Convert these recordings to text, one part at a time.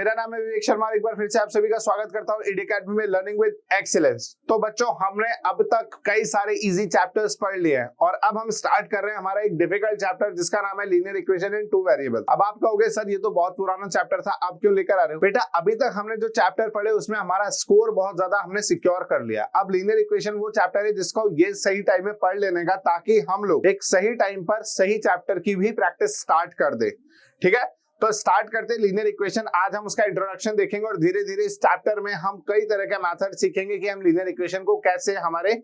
मेरा नाम है विवेक शर्मा। एक बार फिर से आप सभी का स्वागत करता हूं ईडी अकेडमी में लर्निंग विद एक्सीलेंस। तो बच्चों, हमने अब तक कई सारे इजी चैप्टर्स पढ़ लिए हैं और अब हम स्टार्ट कर रहे हैं हमारा एक डिफिकल्ट चैप्टर जिसका नाम है लीनियर इक्वेशन इन टू वेरिएबल। अब आप कहोगे सर ये तो बहुत पुराना चैप्टर था, आप क्यों लेकर आ रहे हो? बेटा, अभी तक हमने जो चैप्टर पढ़े उसमें हमारा स्कोर बहुत ज्यादा हमने सिक्योर कर लिया। अब लीनियर इक्वेशन वो चैप्टर है जिसको ये सही टाइम में पढ़ लेने का, ताकि हम लोग एक सही टाइम पर सही चैप्टर की भी प्रैक्टिस स्टार्ट कर दे। ठीक है, तो स्टार्ट करते हैं लीनियर इक्वेशन। आज हम उसका इंट्रोडक्शन देखेंगे और धीरे धीरे इस चैप्टर में हम कई तरह के मेथड सीखेंगे कि हम लीनियर इक्वेशन को कैसे हमारे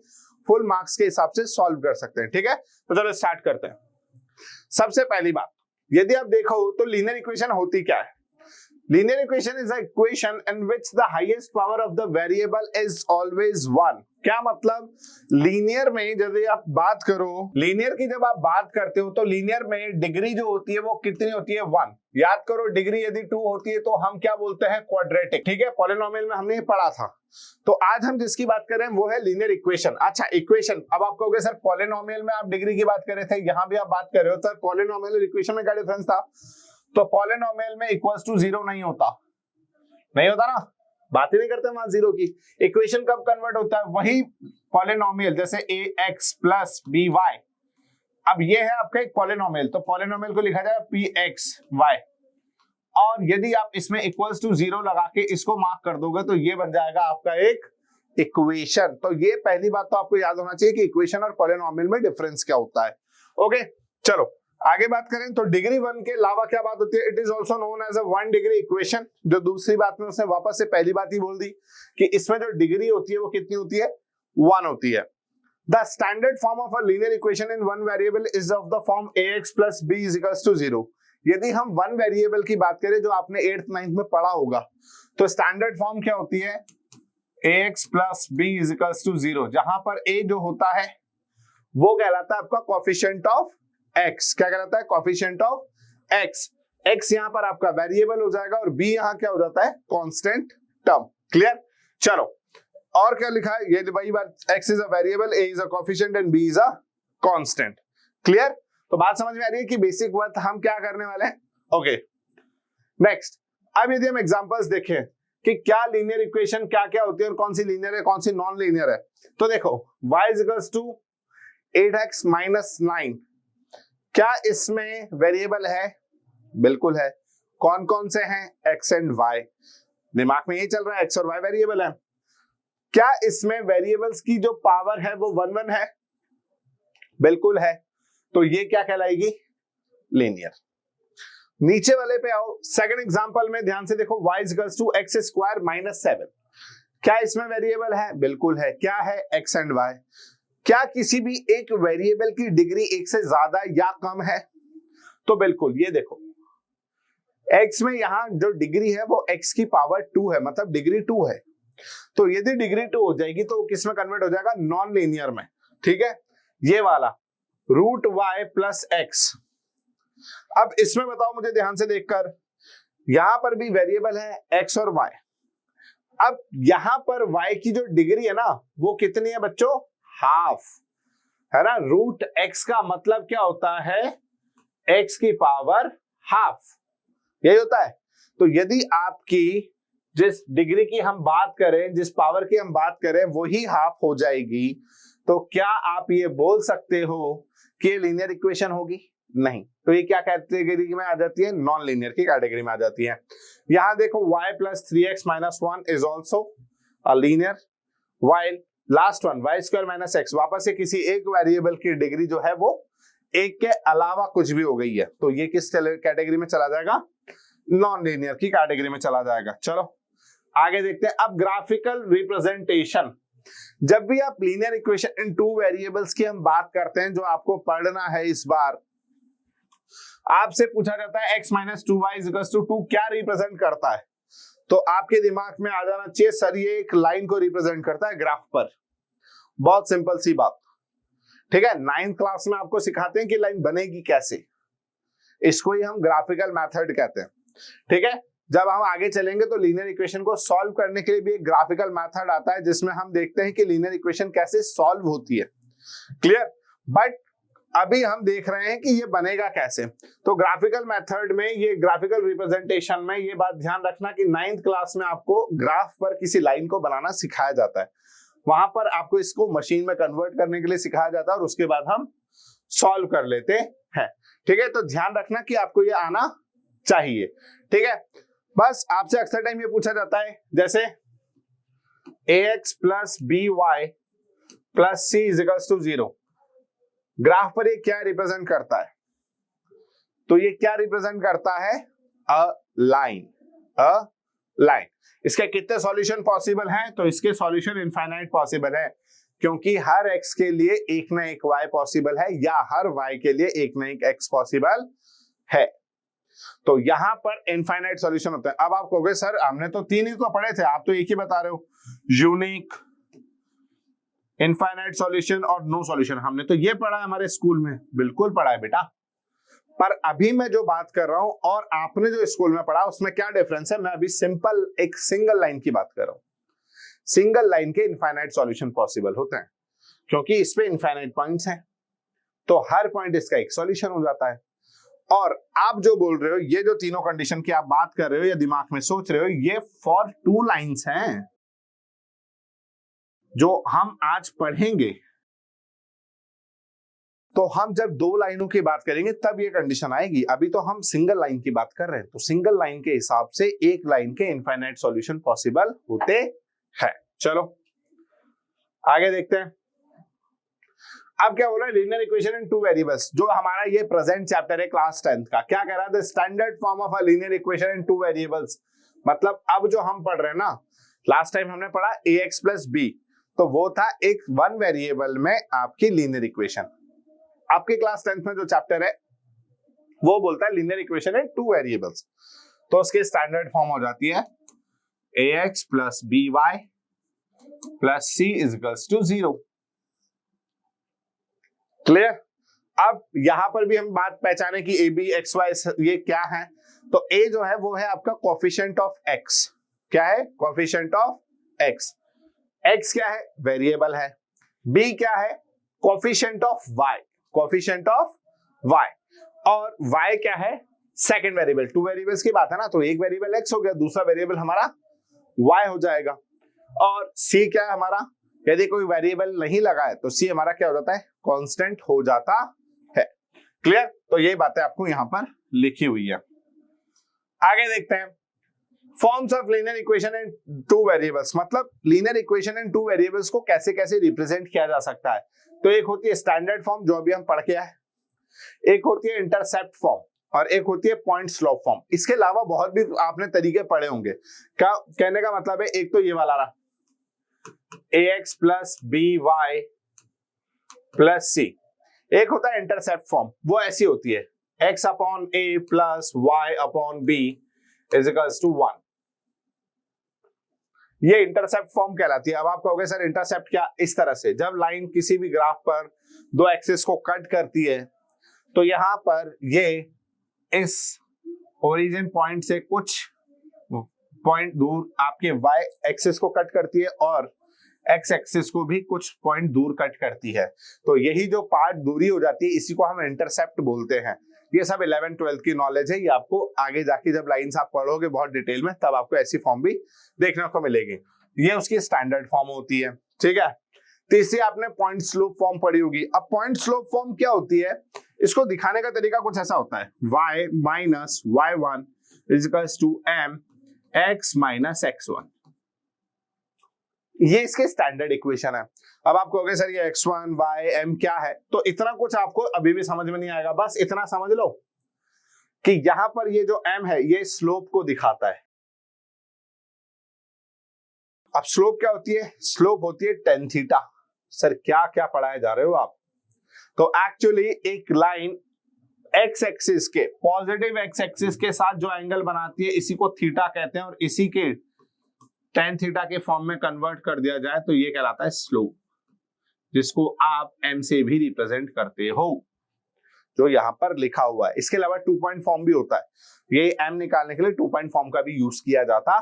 फुल मार्क्स के हिसाब से सॉल्व कर सकते हैं। ठीक है, तो चलो स्टार्ट करते हैं। सबसे पहली बात, यदि आप देखो तो लीनियर इक्वेशन होती क्या है? Linear equation is an equation in which the highest power of the variable is always 1. क्या मतलब? लीनियर में जब आप बात करो, लीनियर की जब आप बात करते हो तो लीनियर में डिग्री जो होती है वो कितनी होती है? 1। याद करो, डिग्री यदि 2 होती है तो हम क्या बोलते हैं? क्वाड्रेटिक। ठीक है, पॉलिनोमियल में हमने ये पढ़ा था। तो आज हम जिसकी बात कर रहे हैं वो है लीनियर इक्वेशन। अच्छा, इक्वेशन, अब आप कहोगे सर पॉलिनोमियल में आप डिग्री की बात कर रहे थे, यहाँ भी आप बात कर रहे हो, सर पॉलिनोमियल और इक्वेशन में क्या डिफरेंस था? तो पॉलिनोमियल में इक्वल्स टू 0 नहीं होता ना, बात ही नहीं करते वहां जीरो की। इक्वेशन कब कन्वर्ट होता है? वही पॉलिनोमियल, जैसे ax प्लस by। अब ये है आपका एक पॉलिनोमियल, तो पॉलिनोमियल को लिखा जाए pxy, और यदि आप इसमें इक्वल्स टू 0 लगा के इसको मार्क कर दोगे तो ये बन जाएगा आपका एक इक्वेशन। तो ये पहली बात तो आपको याद होना चाहिए कि इक्वेशन और पॉलिनोमियल में डिफरेंस क्या होता है। ओके, चलो आगे बात करें तो डिग्री 1 के अलावा क्या बात होती है? It is also known as a 1 degree equation. जो दूसरी बात में उसने वापस से पहली बात ही बोल दी कि इसमें जो डिग्री होती है वो कितनी होती है? 1 होती है। The standard form of a linear equation in one variable is of the form ax plus b is equals to 0। यदि हम वन वेरिएबल की बात करें जो आपने 8th 9th में पढ़ा होगा, तो स्टैंडर्ड फॉर्म क्या होती है? ax plus b is equals to 0, जहां पर a जो होता है वो कहलाता है आपका कोएफिशिएंट ऑफ x। क्या कहलाता है? Coefficient of x। x यहां पर आपका वेरिएबल हो जाएगा और b यहां क्या हो जाता है? Constant term. क्लियर? चलो, और क्या लिखा है? ये वही बात, x is a variable, a is a coefficient and b is a constant. Clear? तो बात समझ में आ रही है कि बेसिक बात हम क्या करने वाले हैं। ओके, नेक्स्ट, अब यदि हम एग्जांपल्स देखें कि क्या लीनियर इक्वेशन क्या क्या होती है और कौन सी लीनियर है कौन सी नॉन लीनियर है, तो देखो y is equals to 8x minus 9, क्या इसमें वेरिएबल है? बिल्कुल है। कौन कौन से हैं? x and y। दिमाग में यही चल रहा है, x और y वेरिएबल है। क्या इसमें वेरिएबल्स की जो पावर है वो 1 1 है? बिल्कुल है। तो ये क्या कहलाएगी? लीनियर। नीचे वाले पे आओ, सेकंड एग्जांपल में ध्यान से देखो, y equals to x square minus 7। क्या इसमें वेरिएबल है? बिल्कुल है। क्या है? x and y। क्या किसी भी एक वेरिएबल की डिग्री 1 से ज्यादा या कम है? तो बिल्कुल, ये देखो x में यहां जो डिग्री है वो x की पावर 2 है, मतलब डिग्री 2 है। तो यदि डिग्री 2 हो जाएगी तो किस में कन्वर्ट हो जाएगा? नॉन लीनियर में। ठीक है, ये वाला रूट y प्लस x। अब इसमें बताओ मुझे ध्यान से देखकर, यहां पर भी वेरिएबल है x और y। अब यहां पर y की जो डिग्री है ना वो कितनी है बच्चों? हाफ है ना। रूट x का मतलब क्या होता है? x की पावर हाफ, यही होता है। तो यदि आपकी जिस डिग्री की हम बात करें, जिस पावर की हम बात करें, वही हाफ हो जाएगी, तो क्या आप ये बोल सकते हो कि ये लीनियर इक्वेशन होगी? नहीं। तो ये क्या कैटेगरी में आ जाती है? नॉन लीनियर की कैटेगरी में आ जाती है। यहां देखो y plus 3x minus 1 is also a linear, while last one y square minus x, वापस से किसी एक वेरिएबल की डिग्री जो है वो 1 के अलावा कुछ भी हो गई है, तो ये किस कैटेगरी में चला जाएगा? नॉन लीनियर की कैटेगरी में चला जाएगा। चलो आगे देखते हैं। अब ग्राफिकल रिप्रेजेंटेशन, जब भी आप लीनियर इक्वेशन इन टू वेरिएबल्स की हम बात करते हैं, जो आपको पढ़ना है इस बार, आपसे पूछा जाता है x minus 2y is equal to 2 क्या रिप्रेजेंट करता है? तो आपके दिमाग में आ जाना चाहिए सर ये एक लाइन को रिप्रेजेंट करता है ग्राफ पर। बहुत सिंपल सी बात। ठीक है, 9th क्लास में आपको सिखाते हैं कि लाइन बनेगी कैसे, इसको ही हम ग्राफिकल मेथड कहते हैं। ठीक है, जब हम आगे चलेंगे तो लीनियर इक्वेशन को सॉल्व करने के लिए भी एक ग्राफिकल मेथड आता है जिसमें हम देखते हैं कि लीनियर इक्वेशन कैसे सॉल्व होती है। क्लियर? बट अभी हम देख रहे हैं कि ये बनेगा कैसे। तो ग्राफिकल मेथड में, ये ग्राफिकल रिप्रेजेंटेशन में ये बात ध्यान रखना कि 9th क्लास में आपको ग्राफ पर किसी लाइन को बनाना सिखाया जाता है, वहां पर आपको इसको मशीन में कन्वर्ट करने के लिए सिखाया जाता है और उसके बाद हम सॉल्व कर लेते हैं। ठीक है, तो ध्यान रखना कि आपको ये आना चाहिए। ठीक है, बस आपसे अक्सर टाइम ये पूछा जाता है जैसे ax plus B Y plus C is equals to 0, graph पर ये क्या रिप्रेजेंट करता है? तो ये क्या रिप्रेजेंट करता है? A line, a line. इसके कितने सॉल्यूशन पॉसिबल हैं? तो इसके सॉल्यूशन इनफाइनाइट पॉसिबल है, क्योंकि हर x के लिए एक ना एक y पॉसिबल है, या हर y के लिए एक ना एक x पॉसिबल है। तो यहां पर इनफाइनाइट सॉल्यूशन होता है। अब आप कहोगे सर हमने तो 3 ही तो पढ़े थे, आप तो एक ही बता रहे हो, यूनिक, इनफाइनाइट सॉल्यूशन और नो सॉल्यूशन। हमने तो ये पढ़ा है हमारे स्कूल में, बिल्कुल पढ़ा है बेटा, पर अभी मैं जो बात कर रहा हूं और आपने जो स्कूल में पढ़ा उसमें क्या डिफरेंस है? मैं अभी सिंपल एक सिंगल लाइन की बात कर रहा हूं। सिंगल लाइन के इनफाइनाइट सॉल्यूशन पॉसिबल होते हैं, क्योंकि इस पे इनफाइनाइट पॉइंट्स हैं, तो हर पॉइंट इसका एक सॉल्यूशन हो जाता है। और आप जो बोल रहे हो, ये जो तीनों कंडीशन की आप बात कर रहे हो या दिमाग में सोच रहे हो, ये फॉर 2 लाइन्स हैं जो हम आज पढ़ेंगे। तो हम जब 2 लाइनों की बात करेंगे तब ये कंडीशन आएगी, अभी तो हम सिंगल लाइन की बात कर रहे हैं। तो सिंगल लाइन के हिसाब से एक लाइन के इनफाइनाइट सॉल्यूशन पॉसिबल होते हैं। चलो आगे देखते हैं। अब क्या बोल रहा है? लीनियर इक्वेशन इन 2 वेरिएबल्स, जो हमारा ये प्रेजेंट चैप्टर है क्लास 10th का। क्या कह रहा है? The standard form of a linear equation in 2 variables. मतलब अब जो हम पढ़ रहे हैं ना, लास्ट टाइम हमने पढ़ा ax प्लस b, तो वो था एक 1 वेरिएबल में आपकी लीनियर इक्वेशन। आपके क्लास 10th में जो चैप्टर है वो बोलता है लीनियर इक्वेशन इन 2 वेरिएबल्स, तो उसकी स्टैंडर्ड फॉर्म हो जाती है ax plus by plus c is equals to 0। Clear? अब यहां पर भी हम बात पहचाने कि ए बी एक्स वाई ये क्या है। तो a जो है वो है आपका कोफिशिएंट ऑफ x। क्या है? Coefficient of x। x क्या है? वेरिएबल है। b क्या है? Coefficient of y, coefficient of y। और y क्या है? Second variable. 2 वेरिएबल्स की बात है ना, तो एक वेरिएबल x हो गया, दूसरा वेरिएबल हमारा y हो जाएगा। और c क्या है हमारा? यदि कोई वेरिएबल नहीं लगा है तो c हमारा क्या हो जाता है? कांस्टेंट हो जाता है। क्लियर? तो ये बातें आपको यहां पर लिखी हुई है। आगे देखते हैं forms of linear equation in 2 variables. मतलब लीनियर इक्वेशन इन 2 वेरिएबल्स को कैसे कैसे रिप्रेजेंट किया जा सकता है। तो एक होती है स्टैंडर्ड फॉर्म, जो अभी हम पढ़ के आए, एक होती है इंटरसेप्ट फॉर्म और एक होती है पॉइंट स्लोप फॉर्म। इसके अलावा बहुत भी आपने तरीके पढ़े होंगे। क्या कहने का मतलब है? एक तो ये वाला रहा ax plus B Y plus C. एक होता है इंटरसेप्ट फॉर्म, वो ऐसी होती है x upon a plus y upon b is equals to 1। ये इंटरसेप्ट फॉर्म कहलाती है। अब आप कहोगे सर इंटरसेप्ट क्या? इस तरह से जब लाइन किसी भी ग्राफ पर 2 एक्सिस को कट करती है, तो यहां पर ये इस ओरिजिन पॉइंट से कुछ पॉइंट दूर आपके y एक्सिस को कट करती है और x एक्सिस को भी कुछ पॉइंट दूर कट करती है। तो यही जो पार्ट दूरी हो जाती है, इसी को हम इंटरसेप्ट बोलते हैं। ये सब 11th 12th की नॉलेज है, ये आपको आगे जाके जब लाइंस आप पढ़ोगे बहुत डिटेल में, तब आपको ऐसी फॉर्म भी देखने को मिलेगी। ये उसकी स्टैंडर्ड फॉर्म होती है। ठीक है, तीसरी आपने पॉइंट स्लोप फॉर्म पढ़ी होगी। अब पॉइंट स्लोप फॉर्म क्या होती है? इसको दिखाने का तरीका कुछ ऐसा होता है, y minus y1 is equals to m x minus x1। ये इसके स्टैंडर्ड इक्वेशन है। अब आप कहोगे सर ये x1 y m क्या है? तो इतना कुछ आपको अभी भी समझ में नहीं आएगा। बस इतना समझ लो कि यहां पर ये जो m है ये स्लोप को दिखाता है। अब स्लोप क्या होती है? स्लोप होती है tan थीटा। सर क्या क्या पढ़ाए जा रहे हो आप? तो एक्चुअली एक लाइन x एक्सिस के, पॉजिटिव x एक्सिस के साथ जो एंगल बनाती है, इसी को थीटा कहते हैं, और इसी के tan थीटा के फॉर्म में कन्वर्ट कर दिया जाए तो ये कहलाता है स्लोप, जिसको आप m से भी रिप्रेजेंट करते हो, जो यहां पर लिखा हुआ है। इसके अलावा 2 पॉइंट फॉर्म भी होता है। ये m निकालने के लिए 2 पॉइंट फॉर्म का भी यूज किया जाता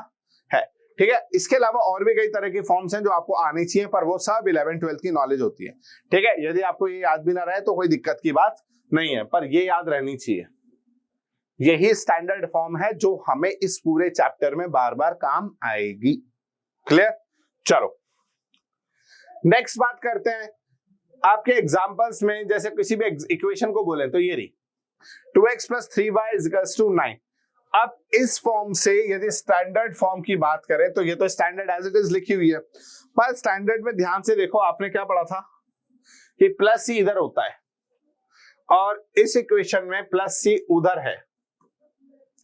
है। ठीक है। इसके अलावा और भी कई तरह की फॉर्म्स हैं जो आपको आनी चाहिए, पर वो सब 11th-12th की नॉलेज होती है, ठीक है। यदि आपको ये याद भी ना रहे तो कोई दिक्कत की बात नहीं है, पर ये याद रहनी चाहिए। यही स्टैंडर्ड फॉर्म है जो हमें इस पूरे चैप्टर में बार बार काम आएगी। क्लियर? चलो नेक्स्ट बात करते हैं आपके एग्जांपल्स में। जैसे किसी भी इक्वेशन को बोले तो ये रही 2x + 3y = 9। अब इस फॉर्म से यदि स्टैंडर्ड फॉर्म की बात करें तो ये तो स्टैंडर्ड एज इट इज लिखी हुई है, पर स्टैंडर्ड में ध्यान से देखो, आपने क्या पढ़ा था कि प्लस सी इधर होता है और इस इक्वेशन में प्लस सी उधर है,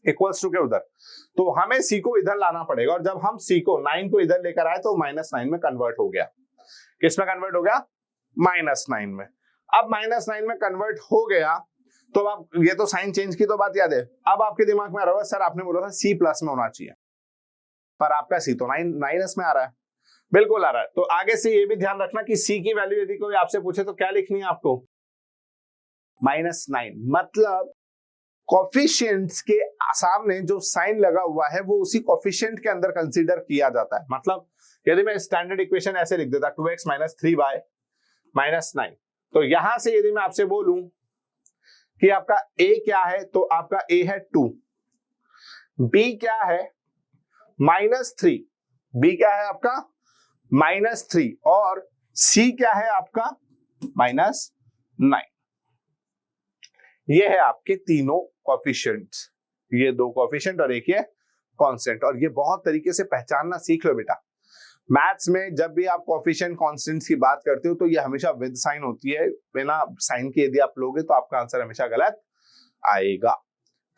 इक्वल्स टू के उधर, तो हमें सी को इधर लाना पड़ेगा। और जब हम सी को 9 को इधर लेकर आए तो -9 में कन्वर्ट हो गया। किस में कन्वर्ट हो गया? -9 में। अब -9 में कन्वर्ट हो गया तो आप ये तो साइन चेंज की तो बात याद है। अब आपके दिमाग में आ रहा है सर आपने बोला था सी प्लस में होना चाहिए, पर आपका सी तो 9s में आ रहा है। बिल्कुल आ रहा है। तो आगे से ये भी ध्यान रखना कि सी की वैल्यू यदि कोई आपसे पूछे तो क्या लिखनी है आपको? -9। मतलब कोफिशिएंट्स के सामने जो साइन लगा हुआ है वो उसी कोफिशिएंट के अंदर कंसीडर किया जाता है। मतलब यदि मैं स्टैंडर्ड इक्वेशन ऐसे लिख देता 2x - 3y - 9, तो यहां से यदि मैं आपसे बोलूं कि आपका a क्या है, तो आपका a है 2, b क्या है -3, b क्या है आपका -3, और c क्या है आपका -9। ये है आपके तीनों कोफिशिएंट्स, ये दो कोफिशिएंट और एक ये कांस्टेंट। और ये बहुत तरीके से पहचानना सीख लो बेटा। मैथ्स में जब भी आप कोफिशिएंट कांस्टेंट्स की बात करते हो तो ये हमेशा विद साइन होती है, बिना साइन के यदि आप लोगे तो आपका आंसर हमेशा गलत आएगा।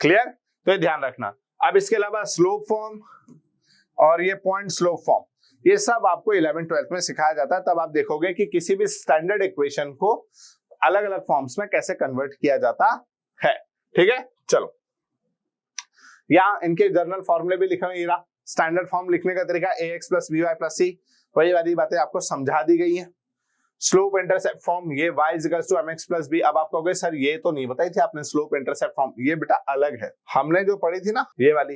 क्लियर? तो ये ध्यान रखना। अब इसके अलावा स्लोप फॉर्म और ये पॉइंट स्लोप फॉर्म, ये सब आपको 11th-12th में सिखाया जाता है। तब आप देखोगे कि किसी भी स्टैंडर्ड इक्वेशन को अलग अलग फॉर्म्स में कैसे कन्वर्ट किया जाता है। ठीक है, चलो यहाँ इनके जर्नल फॉर्मूले भी लिखे हुए। स्टैंडर्ड फॉर्म लिखने का तरीका ax + by + c, वही वाली बातें आपको समझा दी गई है। स्लोप इंटरसेप्ट फॉर्म ये y = mx + b। अब आप कहोगे सर ये तो नहीं बताई थी आपने स्लोप इंटरसेप्ट फॉर्म, ये बेटा अलग है। हमने जो पढ़ी थी ना ये वाली,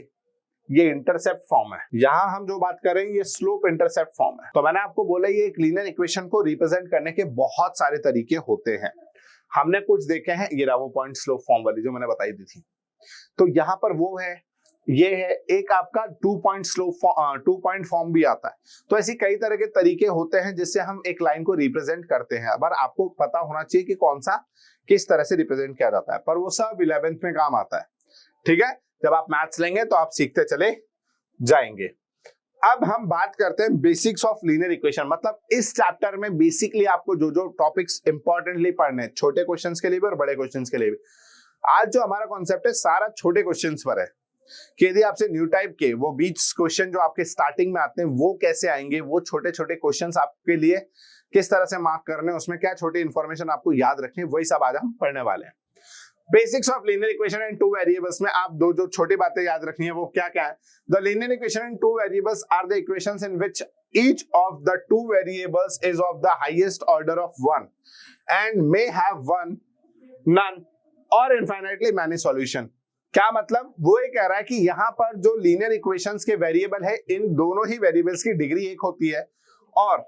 ये इंटरसेप्ट फॉर्म है। यहाँ हम जो बात कर रहे हैं ये स्लोप इंटरसेप्ट फॉर्म है। तो मैंने आपको बोला ये एक लीनियर इक्वेशन को रिप्रेजेंट करने के बहुत सारे तरीके होते हैं। हमने कुछ देखे हैं, ये रहा वो पॉइंट स्लोप फॉर्म वाली जो मैंने बताई दी थी। तो यहाँ पर वो है, ये है एक आपका 2 पॉइंट स्लोप 2 पॉइंट फॉर्म भी आता है। तो ऐसी कई तरह के तरीके होते हैं जिससे हम एक लाइन को रिप्रेजेंट करते हैं। अब आपको पता होना चाहिए कि कौन सा किस तरह से रिप्रेजेंट किया जाता है, पर वो सब 11th में काम आता है। ठीक है, जब आप मैथ्स लेंगे तो आप सीखते चले जाएंगे। अब हम बात करते हैं बेसिक्स ऑफ लीनियर इक्वेशन। मतलब इस चैप्टर में बेसिकली आपको जो जो टॉपिक्स इंपॉर्टेंटली पढ़ने हैं, छोटे क्वेश्चंस के लिए भी और बड़े क्वेश्चंस के लिए भी। आज जो हमारा कॉन्सेप्ट है सारा छोटे क्वेश्चंस पर है कि यदि आपसे न्यू टाइप के वो बीच क्वेश्चन जो आपके स्टार्टिंग में आते हैं वो कैसे आएंगे, वो छोटे छोटे क्वेश्चंस आपके लिए किस तरह से मार्क करने, उसमें क्या छोटी इंफॉर्मेशन आपको याद रखनी है, वही सब आज हम पढ़ने वाले हैं। Basics of linear equation and 2 variables में आप दो जो छोटी बातें याद रखनी है वो क्या क्या है? The linear equation and 2 variables are the equations in which each of the 2 variables is of the highest order of 1 and may have one, none or infinitely many solution। क्या मतलब? वो ये कह रहा है कि यहाँ पर जो लीनियर इक्वेशंस के वेरिएबल है, इन दोनों ही वेरिएबल्स की डिग्री एक होती है और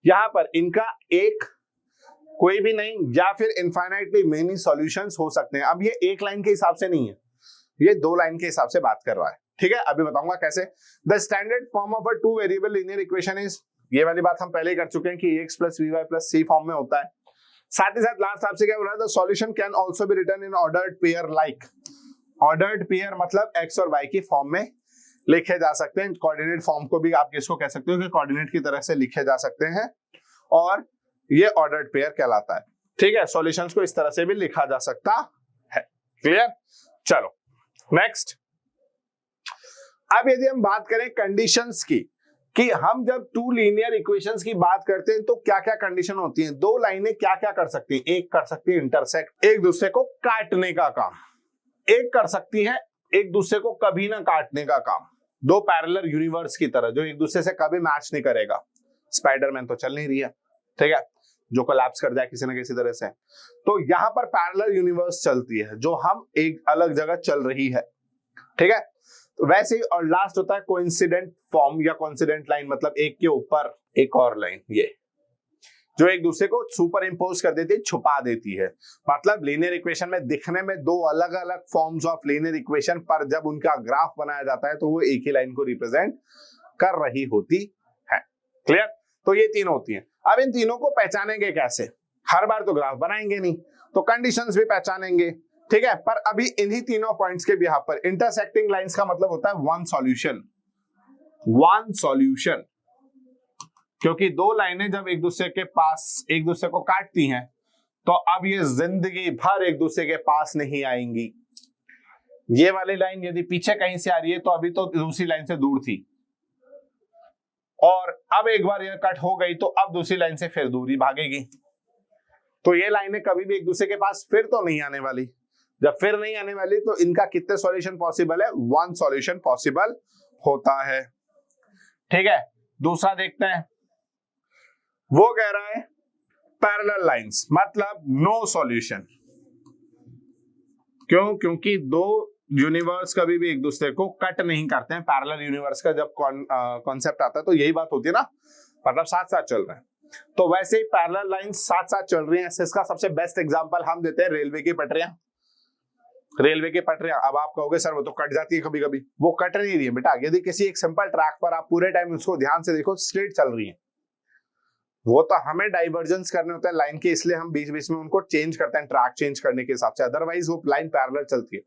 यहाँ पर इनका एक कोई भी नहीं या फिर इनफाइनाइटली मेनी सॉल्यूशंस हो सकते हैं। अब ये एक लाइन के हिसाब से नहीं है, ये 2 लाइन के हिसाब से बात कर रहा है। ठीक है, अभी बताऊंगा कैसे। The standard form of a 2 variable linear equation is, ये वाली बात हम पहले ही कर चुके हैं कि ax + by + c फॉर्म में होता है। साथ ही साथ लास्ट आपसे क्या बोल रहा है? The solution can also be written in ordered pair like. Ordered pair मतलब x और y की फॉर्म में लिखे जा सकते हैं। कोऑर्डिनेट फॉर्म को भी आप किसको कह सकते हो कि कोऑर्डिनेट की तरह से लिखे जा सकते हैं और ये ऑर्डर्ड पेयर कहलाता है। ठीक है, सॉल्यूशंस को इस तरह से भी लिखा जा सकता है। क्लियर? चलो नेक्स्ट। अब यदि हम बात करें कंडीशंस की कि हम जब 2 लीनियर इक्वेशंस की बात करते हैं तो क्या क्या कंडीशन होती हैं। 2 लाइनें क्या क्या कर सकती हैं? एक कर सकती है इंटरसेक्ट, एक दूसरे को काटने का काम। एक कर सकती है एक दूसरे को कभी ना काटने का काम। 2 पैरेलल यूनिवर्स की तरह जो एक दूसरे से कभी मैच नहीं करेगा। स्पाइडरमैन तो चल नहीं रही है, ठीक है, जो कोलैप्स कर जाए किसी ना किसी तरह से। तो यहां पर पैरेलल यूनिवर्स चलती है जो हम एक अलग जगह चल रही है। ठीक है, वैसे ही, और लास्ट होता है कोइंसिडेंट फॉर्म या कोइंसिडेंट लाइन, मतलब एक के ऊपर एक और लाइन, ये जो एक दूसरे को सुपर इम्पोज कर देती है, छुपा देती है। मतलब लीनियर इक्वेशन में दिखने में दो अलग अलग फॉर्म्स ऑफ लीनियर इक्वेशन, पर जब उनका ग्राफ बनाया जाता है तो वो एक ही लाइन को रिप्रेजेंट कर रही होती है। क्लियर? तो ये तीन होती हैं। अब इन तीनों को पहचानेंगे कैसे? हर बार तो ग्राफ बनाएंगे नहीं, तो कंडीशंस भी पहचानेंगे, ठीक है। पर अभी इन्हीं तीनों पॉइंट्स के बिहाफ पर इंटरसेक्टिंग लाइंस का मतलब होता है वन सॉल्यूशन, वन सॉल्यूशन। क्योंकि दो लाइनें जब एक दूसरे के पास एक दूसरे को काटती हैं तो अब ये जिंदगी भर एक दूसरे के पास नहीं आएंगी। ये वाली लाइन यदि पीछे कहीं से आ रही है तो अभी तो दूसरी लाइन से दूर थी, और अब एक बार ये कट हो गई तो अब दूसरी लाइन से फिर दूरी भागेगी। तो ये लाइनें कभी भी एक दूसरे के पास फिर तो नहीं आने वाली। जब फिर नहीं आने वाली तो इनका कितने सॉल्यूशन पॉसिबल है? वन सॉल्यूशन पॉसिबल होता है, ठीक है। दूसरा देखते हैं, वो कह रहा है पैरेलल लाइंस मतलब नो सॉल्यूशन। क्यों? क्योंकि दो यूनिवर्स कभी भी एक दूसरे को कट नहीं करते हैं। पैरेलल यूनिवर्स का जब कॉन्सेप्ट आता है तो यही बात होती है ना, मतलब साथ साथ चल रहे हैं। तो वैसे ही पैरेलल लाइंस साथ साथ चल रही हैं। इसका सबसे बेस्ट एग्जांपल हम देते हैं रेलवे की पटरियां। रेलवे की पटरियां, अब आप कहोगे सर वो तो कट जाती है कभी कभी, वो कट नहीं रही है बेटा। यदि किसी एक सिंपल ट्रैक पर आप पूरे टाइम उसको ध्यान से देखो, स्ट्रेट चल रही है। वो तो हमें डाइवर्जेंस करने होते हैं लाइन के, इसलिए हम बीच बीच में उनको चेंज करते हैं ट्रैक चेंज करने के हिसाब से, अदरवाइज वो लाइन पैरेलल चलती है।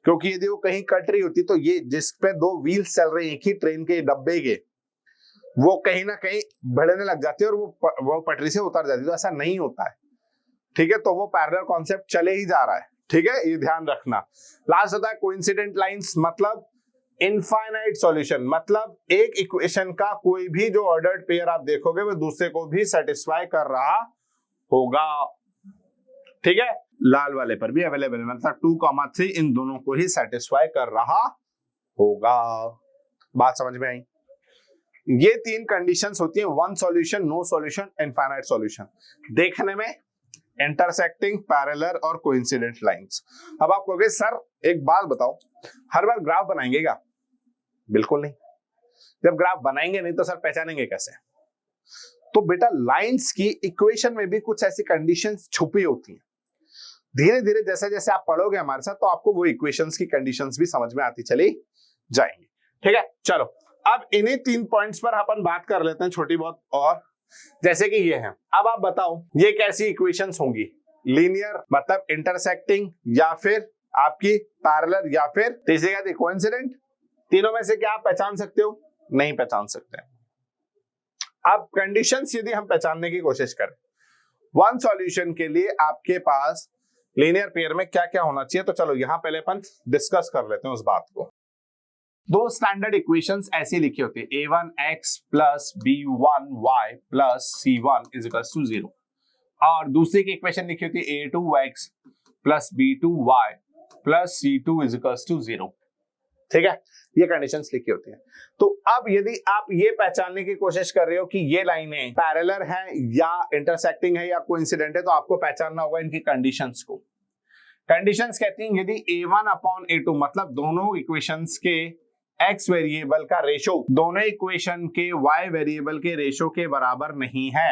क्योंकि यदि वो कहीं कट रही होती तो ये जिस पे दो व्हील्स चल रहे हैं एक ही ट्रेन के डब्बे के, वो कहीं ना कहीं बढ़ने लग जाती है और वो पटरी से उतर जाती है। तो ऐसा नहीं होता है, ठीक है। तो वो पैरेलल कॉन्सेप्ट चले ही जा रहा है, ठीक है, ये ध्यान रखना। लास्ट होता है कोइंसिडेंट लाइंस मतलब इनफाइनाइट सॉल्यूशन, मतलब एक इक्वेशन का कोई भी जो ऑर्डर्ड पेयर आप देखोगे वो दूसरे को भी सेटिस्फाई कर रहा होगा, ठीक है। लाल वाले पर भी अवेलेबल है, मतलब 2, 3 इन दोनों को ही सेटिस्फाई कर रहा होगा। बात समझ में आई? ये तीन कंडीशंस होती हैं, one solution, no solution, infinite solution. देखने में इंटरसेक्टिंग, पैरेलल और कोइंसिडेंट लाइंस। अब आप कहोगे सर एक बात बताओ, हर बार ग्राफ बनाएंगे क्या? बिल्कुल नहीं। जब ग्राफ बनाएंगे नहीं तो सर पहचानेंगे कैसे? तो बेटा लाइंस की इक्वेशन में भी कुछ ऐसी कंडीशंस छुपी होती हैं। धीरे धीरे जैसे जैसे आप पढ़ोगे हमारे साथ तो आपको वो इक्वेशंस की कंडीशंस भी समझ में आती चली जाएंगी, ठीक है। चलो अब इन्हीं 3 पॉइंट्स पर अपन बात कर लेते हैं छोटी बहुत, और जैसे कि ये है। अब आप बताओ ये कैसी इक्वेशंस होंगी? लीनियर मतलब इंटरसेक्टिंग, या फिर आपकी पैरेलल, या फिर तीसरी बात कोइंसिडेंट। तीनों में से क्या आप पहचान सकते हो? नहीं पहचान सकते। अब कंडीशंस यदि हम पहचानने की कोशिश करें, वन सॉल्यूशन के लिए आपके पास लीनियर पेयर में क्या क्या होना चाहिए, तो चलो यहां पहले अपन डिस्कस कर लेते हैं उस बात को। दो स्टैंडर्ड इक्वेशंस ऐसी लिखी होती है, a1x plus b1y plus c1 is equal to 0, और दूसरी की इक्वेशन लिखी होती है a2x plus b2y plus c2 is equal to 0, ठीक है। ये कंडीशंस लिखी होती हैं। तो अब यदि आप ये पहचानने की कोशिश कर रहे हो कि ये लाइनें पैरेलल हैं या इंटरसेक्टिंग है या कोइंसिडेंट है, तो आपको पहचानना होगा इनकी कंडीशंस को। कंडीशंस कहती हैं यदि a1/a2 मतलब दोनों इक्वेशंस के x वेरिएबल का रेशो दोनों इक्वेशन के y वेरिएबल के रेशो के बराबर नहीं है,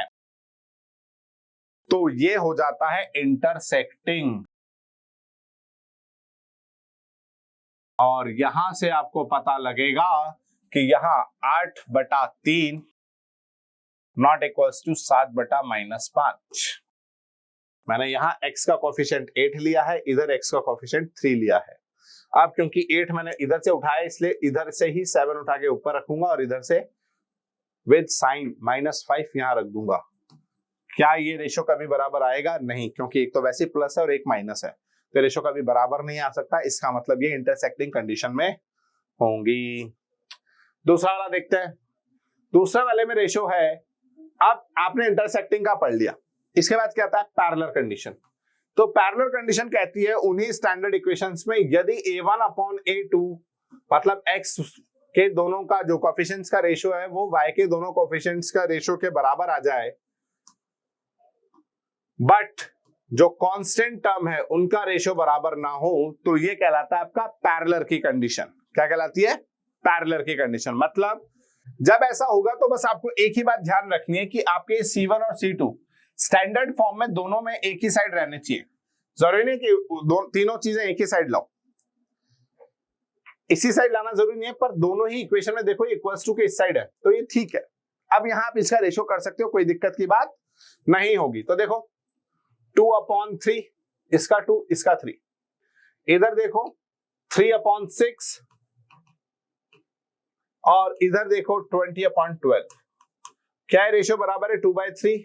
तो ये हो जाता है इंटरसेक्टिंग। और यहां से आपको पता लगेगा कि यहां 8/3 नॉट इक्वल्स टू 7/-5। मैंने यहां x का कोफिशिएंट 8 लिया है, इधर x का कोफिशिएंट 3 लिया है। अब क्योंकि 8 मैंने इधर से उठाया इसलिए इधर से ही 7 उठा के ऊपर रखूंगा और इधर से विद साइन -5 यहां रख दूंगा। क्या ये रेशो कभी बराबर आएगा? नहीं, क्योंकि एक तो वैसे प्लस है और एक माइनस है, तो रेशो कभी बराबर नहीं आ सकता। इसका मतलब ये इंटरसेक्टिंग कंडीशन में होंगी। दूसरा वाला देखते हैं। दूसरा वाले में रेशो है, अब आपने इंटरसेक्टिंग का पढ़ लिया, इसके बाद क्या आता है? Parallel condition. तो पैरेलल कंडीशन कहती है उन्हीं स्टैंडर्ड इक्वेशंस में यदि a1/a2 मतलब x के दोनों का जो कोफिशिएंट्स का रेशो है वो y के दोनों कोफिशिएंट्स का रेशो के बराबर आ जाए, बट जो कांस्टेंट टर्म है उनका रेशो बराबर ना हो, तो ये कहलाता है आपका पैरेलल की कंडीशन। क्या कहलाती है? पैरेलल की कंडीशन। मतलब जब ऐसा होगा तो बस आपको एक ही बात ध्यान रखनी है कि आपके C1 और C2 स्टैंडर्ड फॉर्म में दोनों में एक ही साइड रहने चाहिए। जरूरी नहीं कि तीनों चीजें एक ही साइड लाओ, इसी साइड लाना जरूरी नहीं है, पर दोनों ही इक्वेशन में देखो इक्वल्स टू के इस साइड है तो ये ठीक है। अब यहां आप इसका रेशो कर सकते हो, कोई दिक्कत की बात नहीं होगी। तो देखो 2/3, इसका 2 इसका 3, इधर देखो 3/6 और इधर देखो 20/12। क्या है रेशियो? बराबर है 2/3,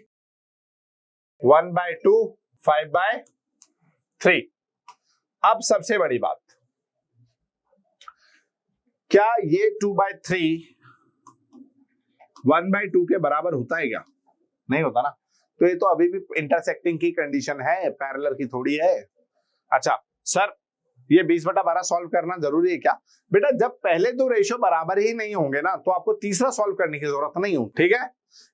1/2, 5/3। अब सबसे बड़ी बात, क्या ये 2/3 1/2 के बराबर होता है क्या? नहीं होता ना, तो ये तो अभी भी इंटरसेक्टिंग की कंडीशन है, पैरेलल की थोड़ी है। अच्छा सर, ये 20/12 सॉल्व करना जरूरी है क्या? बेटा जब पहले दो रेशियो बराबर ही नहीं होंगे ना तो आपको तीसरा सॉल्व करने की जरूरत नहीं हो, ठीक है,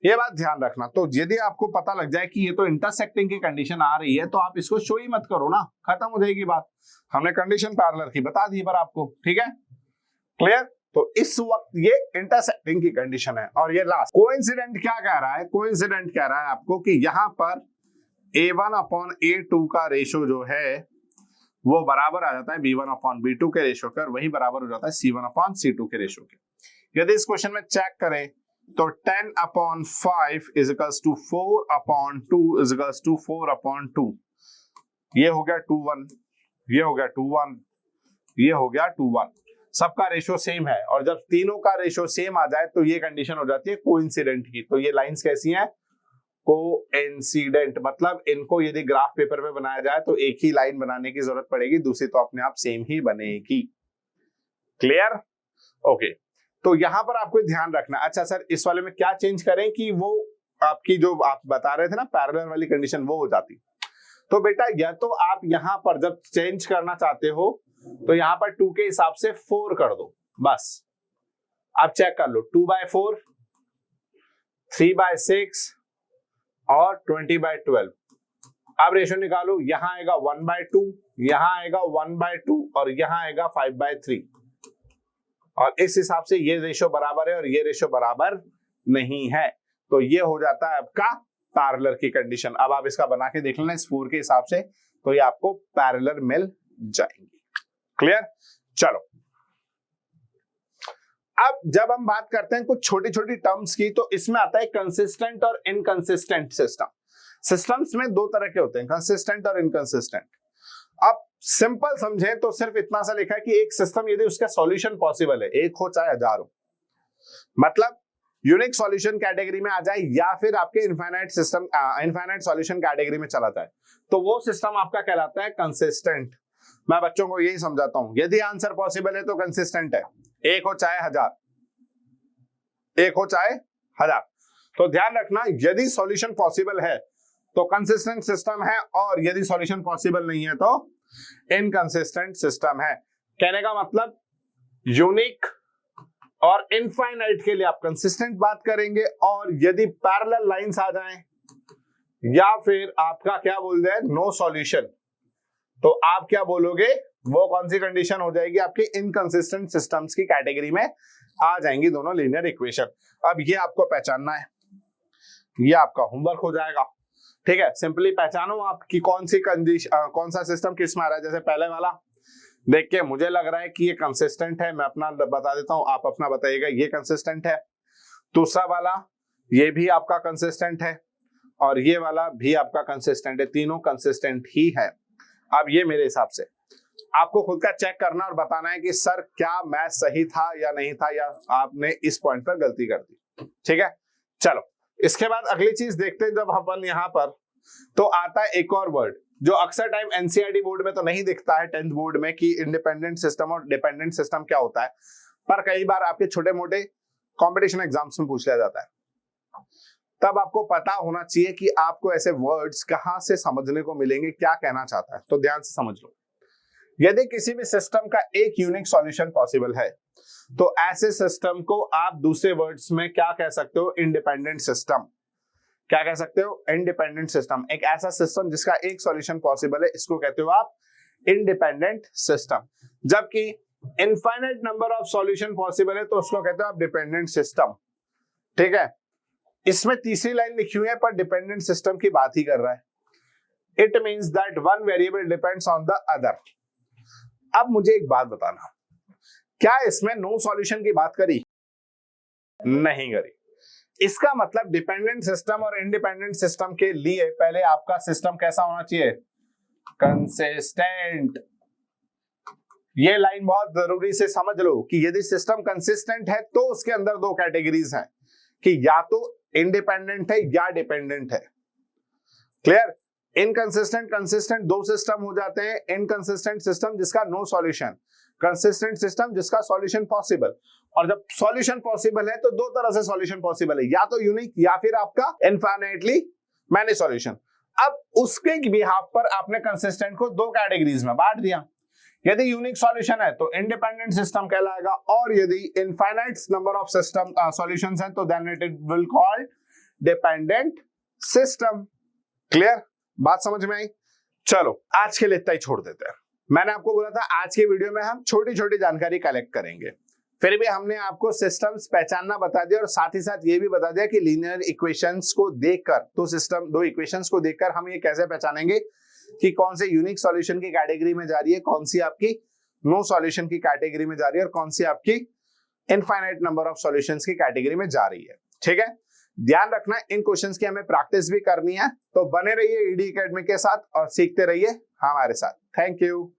ये बात ध्यान रखना। तो यदि आपको पता लग जाए कि ये तो इंटरसेक्टिंग की कंडीशन आ रही है तो आप इसको शो ही मत करो ना, खत्म हो जाएगी बात। हमने कंडीशन पैरेलल की बता दी पर आपको, ठीक है, क्लियर? तो इस वक्त ये इंटरसेक्टिंग की कंडीशन है। और ये लास्ट कोइंसिडेंट क्या कह रहा है? कोइंसिडेंट कह रहा है आपको कि यहां पर A1/A2 का रेशो जो है वो बराबर आ जाता है B1/B2 के रेशो के, और वही बराबर हो जाता है C1/C2 के रेशो के। यदि इस क्वेश्चन में चेक करें तो 10/5 is equals to 4/2 is equals to 4/2। ये हो गया 2:1, ये हो गया 2:1, ये हो गया 2:1। सबका रेशो सेम है, और जब तीनों का रेशो सेम आ जाए तो ये कंडीशन हो जाती है कोइंसिडेंट की। तो ये लाइंस कैसी हैं? कोइंसिडेंट। मतलब इनको यदि ग्राफ पेपर पे बनाया जाए तो एक ही लाइन बनाने की जरूरत पड़ेगी, दूसरी तो अपने आप सेम ही बनेगी। क्लियर? ओके, तो यहां पर आपको ध्यान रखना। अच्छा सर, इस वाले में क्या चेंज करें कि वो आपकी जो आप बता रहे थे ना पैरेलल वाली कंडीशन वो हो जाती? तो बेटा या तो आप यहां पर जब चेंज करना चाहते हो तो यहां पर 2 के हिसाब से 4 कर दो, बस। आप चेक कर लो 2/4, 3/6 और 20/12। अब रेशो निकालो, यहां आएगा 1/2, यहां आएगा 1/2 और यहां आएगा 5/3। और इस हिसाब से ये रेशो बराबर है और ये रेशो बराबर नहीं है, तो ये हो जाता है आपका पैरेलल की कंडीशन। अब आप इसका बना के देख लेना इस 4 के हिसाब से, तो ये आपको पैरेलल मिल जाएंगी। क्लियर? चलो, अब जब हम बात करते हैं कुछ छोटी छोटी टर्म्स की, तो इसमें आता है कंसिस्टेंट और इनकंसिस्टेंट सिस्टम। सिस्टम्स में दो तरह के होते हैं, कंसिस्टेंट और इनकंसिस्टेंट। अब सिंपल समझें तो सिर्फ इतना सा लिखा है कि एक सिस्टम यदि उसका सॉल्यूशन पॉसिबल है, एक हो चाहे हजार हो, मतलब यूनिक सॉल्यूशन कैटेगरी में आ जाए या फिर आपके infinite system infinite solution category में चला जाए, तो वो सिस्टम आपका कहलाता है कंसिस्टेंट। मैं बच्चों को यही समझाता हूं, यदि आंसर पॉसिबल है तो कंसिस्टेंट है, एक हो चाहे हजार, एक हो चाहे हजार। तो ध्यान रखना, यदि सॉल्यूशन पॉसिबल है तो कंसिस्टेंट सिस्टम है, और यदि सॉल्यूशन पॉसिबल नहीं है तो इनकंसिस्टेंट सिस्टम है। कहने का मतलब यूनिक और इनफाइनाइट के लिए आप कंसिस्टेंट बात करेंगे, और यदि पैरेलल लाइंस आ जाएं या फिर आपका क्या बोल रहे हैं नो सॉल्यूशन, तो आप क्या बोलोगे? वो कौन सी कंडीशन हो जाएगी? आपके इनकंसिस्टेंट सिस्टम्स की कैटेगरी में आ जाएंगी दोनों लीनियर इक्वेशन। अब ये आपको पहचानना है, ये आपका होमवर्क हो जाएगा, ठीक है। सिंपली पहचानो आपकी कौन सी कंडीशन, कौन सा सिस्टम किस में आ रहा है। जैसे पहले वाला देख के मुझे लग रहा है कि ये कंसिस्टेंट है, मैं अपना बता देता हूं, आप अपना बताइएगा, ये कंसिस्टेंट है। दूसरा वाला ये भी आपका कंसिस्टेंट है, और ये वाला भी आपका कंसिस्टेंट है, तीनों कंसिस्टेंट ही है। अब ये मेरे हिसाब से आपको खुद का चेक करना और बताना है कि सर क्या मैं सही था या नहीं था, या आपने इस पॉइंट पर गलती कर दी, ठीक है। चलो, इसके बाद अगली चीज देखते हैं। जब अपन यहां पर तो आता है एक और वर्ड जो अक्सर टाइम एनसीईआरटी बोर्ड में तो नहीं दिखता है, 10th बोर्ड में, कि इंडिपेंडेंट सिस्टम और डिपेंडेंट सिस्टम क्या होता है, पर कई बार आपके छोटे मोटे कंपटीशन एग्जाम्स में पूछ लिया जाता है। तब आपको पता होना चाहिए कि आपको ऐसे वर्ड्स कहां से समझने को मिलेंगे, क्या कहना चाहता है। तो ध्यान से समझ लो, यदि किसी भी सिस्टम का एक यूनिक सॉल्यूशन पॉसिबल है तो ऐसे सिस्टम को आप दूसरे वर्ड्स में क्या कह सकते हो? Independent system. क्या कह सकते हो? Independent system. एक ऐसा सिस्टम जिसका एक सॉल्यूशन पॉसिबल है, इसको कहते हो आप इंडिपेंडेंट सिस्टम। जबकि infinite number of solution possible है तो उसको कहते हैं आप डिपेंडेंट सिस्टम। ठीक है, इसमें तीसरी लाइन लिखी हुई है पर डिपेंडेंट सिस्टम की बात ही कर रहा है। It means that one variable depends on the other. अब मुझे एक बात बताना, क्या इसमें नो सॉल्यूशन की बात करी? नहीं करी। इसका मतलब डिपेंडेंट सिस्टम और इंडिपेंडेंट सिस्टम के लिए पहले आपका सिस्टम कैसा होना चाहिए? कंसिस्टेंट। ये लाइन बहुत जरूरी से समझ लो कि यदि सिस्टम कंसिस्टेंट है तो उसके अंदर दो कैटेगरीज हैं कि या तो इंडिपेंडेंट है या डिपेंडेंट है। क्लियर? इनकंसिस्टेंट कंसिस्टेंट दो सिस्टम हो जाते हैं। इनकंसिस्टेंट सिस्टम जिसका नो सॉल्यूशन, कंसिस्टेंट सिस्टम जिसका सॉल्यूशन पॉसिबल। और जब सॉल्यूशन पॉसिबल है तो दो तरह से सॉल्यूशन पॉसिबल है, या तो यूनिक या फिर आपका इनफाइनाइटली मैनी सॉल्यूशन। अब उसके बिहाफ पर आपने कंसिस्टेंट को दो कैटेगरीज में बांट दिया। यदि यूनिक सॉल्यूशन है तो इंडिपेंडेंट सिस्टम कहलाएगा, और यदि infinite number of system solutions हैं तो then it will called dependent system. Clear? बात समझ में आई? चलो आज के लिए इतना ही छोड़ देते हैं। मैंने आपको बोला था आज के वीडियो में हम छोटी छोटी जानकारी कलेक्ट करेंगे, फिर भी हमने आपको सिस्टम्स पहचानना बता दिया और साथ ही साथ ये भी बता दिया कि लीनियर इक्वेशंस को देखकर, तो सिस्टम दो इक्वेशंस को देखकर हम ये कैसे पहचानेंगे कि कौन से यूनिक सॉल्यूशन की कैटेगरी में जा रही है, कौन सी आपकी नो सॉल्यूशन की कैटेगरी में जा रही है और कौन सी आपकी इनफाइनाइट नंबर ऑफ सॉल्यूशंस की कैटेगरी में जा रही है। ठीक है, ध्यान रखना इन क्वेश्चंस की हमें प्रैक्टिस भी करनी है, तो बने रहिए ईडी एकेडमी के साथ और सीखते रहिए हमारे साथ। Thank you.